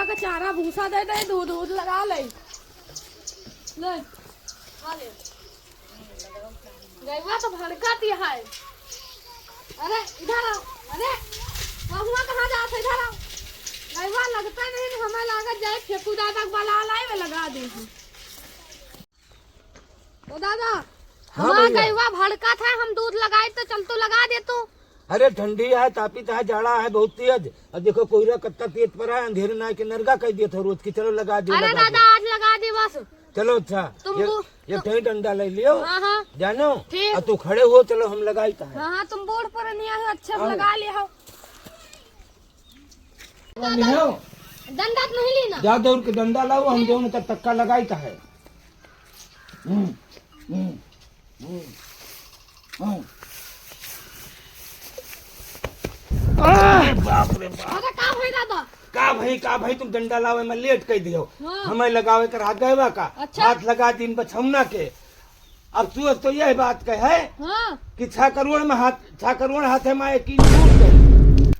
का चारा भूसा दे दे, दूध दूध लगा ले ले खा ले। गैवा तो भड़काती है। अरे इधर आओ, अरे बहुआ कहाँ जाते, इधर आओ। गैवा लगता नहीं, हमें लागत जाए फेंकू दादा बला लाई में लगा दी। तो दादा हमारा गैवा भड़का था, हम दूध लगाए तो चल तो लगा दे तू। अरे ठंडी है, तापीत है, जाड़ा है बहुत तेज। अब देखो कोयरा कत्ता तेज पर है, अंधेरे ना के नरगा कह दिया था रोज की। चलो लगा दे। अरे दादा आज लगा दे बस। चलो अच्छा ये कहीं डंडा ले लियो। हाँ जानो ठीक। तू खड़े हो, चलो हम लगाई था। हाँ तुम बोर्ड पर नहीं आए, अच्छा से लगा ले। हो डंडा नहीं लेना, जा दौड़ के डंडा लाओ, हम दोनों तक तक्का लगाई था है। बाप रे बाप, अरे का भाई दादा, का भाई तुम डंडा लाओ, मैं लेट कह दियो। हाँ। हमें लगावे कर हाथ गएवा का। अच्छा। हाथ लगा दिन बछौना के। अब तू तो यह बात कह है हाँ कि 6 करोड़ में हाथ 6 करोड़ हाथ है माए की दूर